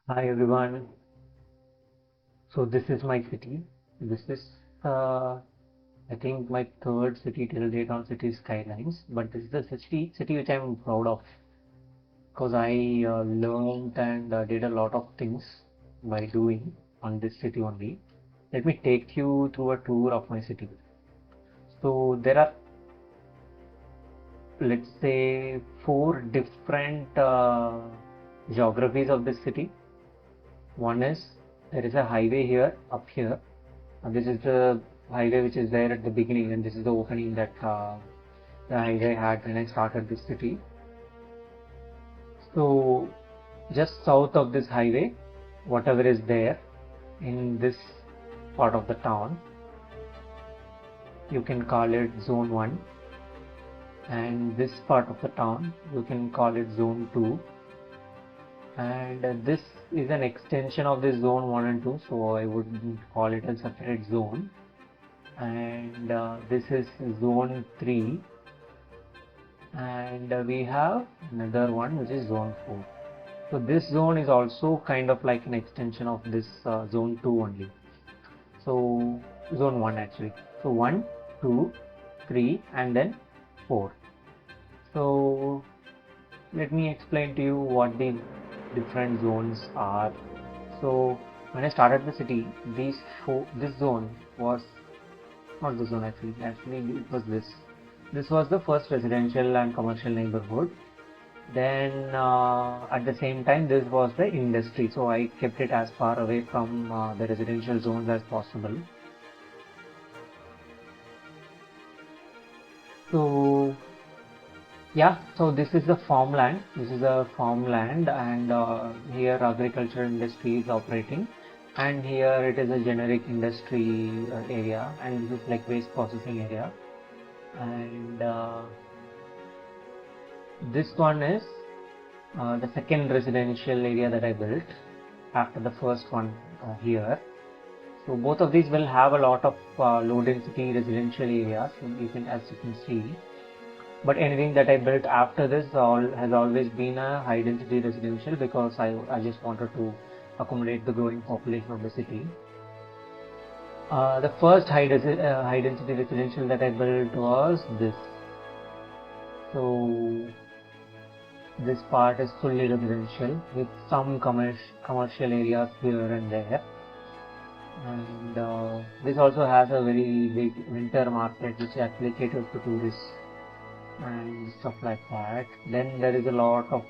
Hi everyone. So this is my city. This is I think my third city till date on city Skylines. But this is the city which I'm proud of because I learned and did a lot of things by doing on this city only. Let me take you through a tour of my city. So there are, let's say, four different geographies of this city. One is there is a highway here up here. This is the highway which is there at the beginning, and this is the opening that the highway had when I started this city. So, just south of this highway, whatever is there in this part of the town, you can call it Zone 1, and this part of the town, you can call it Zone 2. And this is an extension of this Zone 1 and 2, so I wouldn't call it a separate zone. And this is Zone 3. And we have another one which is zone 4. So this zone is also kind of like an extension of this zone 2 only. So zone 1 actually. So 1, 2, 3 and then 4. So let me explain to you what the different zones are. So when I started the city, this zone was not the zone actually it was this. This was the first residential and commercial neighborhood. Then at the same time this was the industry, so I kept it as far away from the residential zones as possible. So yeah, so this is the farmland, and here agriculture industry is operating, and here it is a generic industry area, and this is like waste processing area. And this one is the second residential area that I built after the first one here. So both of these will have a lot of low density residential areas, as you can see. But anything that I built after this has always been a high density residential because I just wanted to accommodate the growing population of the city. The first high density residential that I built was this. So this part is fully residential with some commercial areas here and there. And this also has a very big winter market which actually caters to tourists and stuff like that. Then there is a lot of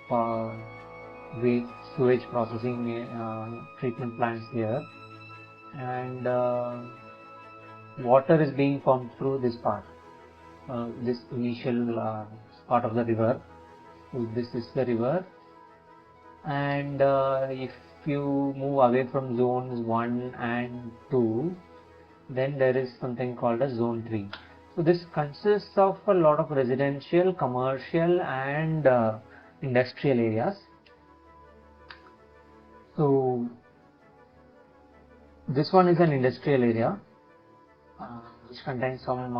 waste sewage processing treatment plants here, and water is being pumped through this part, this initial part of the river. So this is the river, and if you move away from zones 1 and 2, then there is something called a zone 3. So this consists of a lot of residential, commercial and industrial areas. So this one is an industrial area which contains some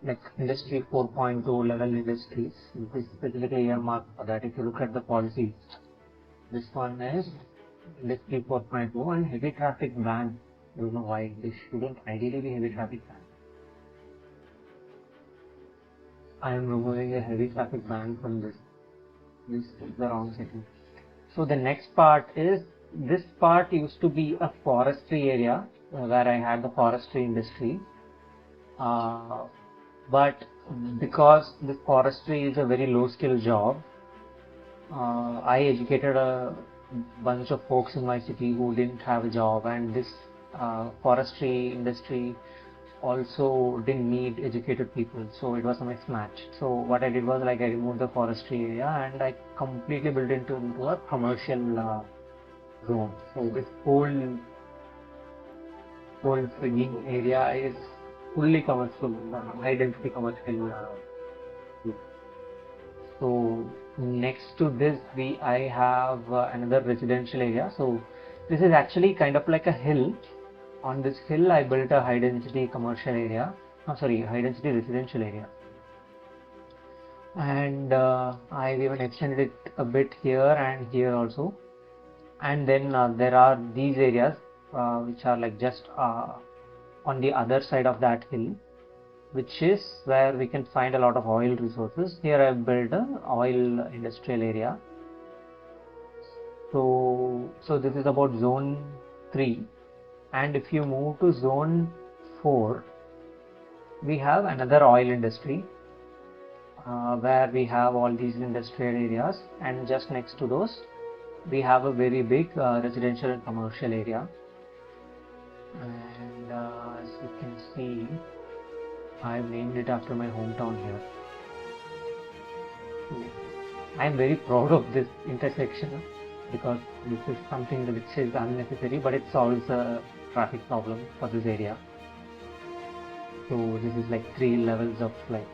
like industry 4.2 level industries. This is specifically earmarked for that. If you look at the policy, this one is industry 4.2 and heavy traffic ban. I don't know why this shouldn't ideally be heavy traffic ban. I am removing a heavy traffic ban from this. This is the wrong setting. So the next part is, this part used to be a forestry area where I had the forestry industry. But because the forestry is a very low skill job, I educated a bunch of folks in my city who didn't have a job, and this forestry industry also didn't need educated people, so it was a mismatch. So what I did was, like, I removed the forestry area and I completely built into a commercial zone. So this whole swinging area is fully commercial, high density commercial. So next to this, I have another residential area. So this is actually kind of like a hill. On this hill, I built a high density commercial area. Oh, sorry, high density residential area. And I've even extended it a bit here and here also. and then there are these areas which are like just on the other side of that hill, which is where we can find a lot of oil resources. Here I have built an oil industrial area. So this is about zone 3, and if you move to zone 4, we have another oil industry where we have all these industrial areas, and just next to those we have a very big residential and commercial area. And as you can see, I've named it after my hometown here. I am very proud of this intersection because this is something which is unnecessary, but it solves a traffic problem for this area. So this is like 3 levels of like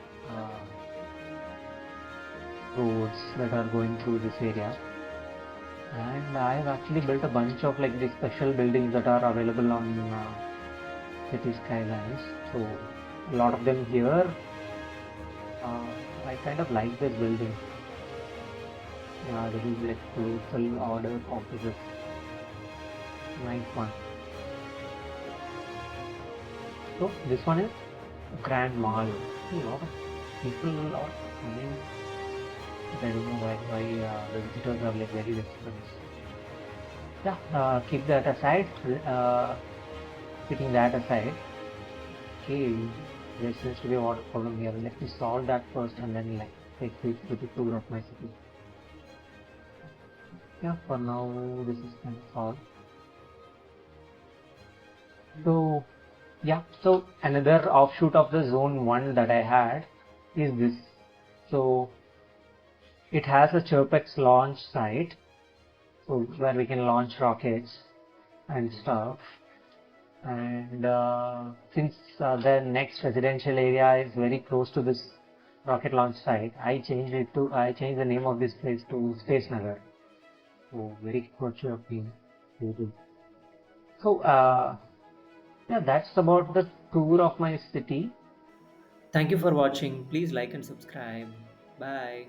roads that are going through this area. And I've actually built a bunch of like these special buildings that are available on city skylines. So a lot of them here, I kind of like this building. Yeah, this is like colossal order offices. Nice one. So this one is Grand Mall. A lot of people are coming. I don't know why the visitors are like very resistant. Yeah, keep that aside. Keeping that aside, okay, there seems to be a water problem here. Let me solve that first and then like take you to the tour of my city. Yeah, for now this is kind of solved. So yeah, so another offshoot of the zone 1 that I had is this. So it has a Chirpex launch site, so where we can launch rockets and stuff. And since the next residential area is very close to this rocket launch site, I changed the name of this place to Space Nagar. So very courtesy of me to do. So yeah, that's about the tour of my city. Thank you for watching. Please like and subscribe. Bye.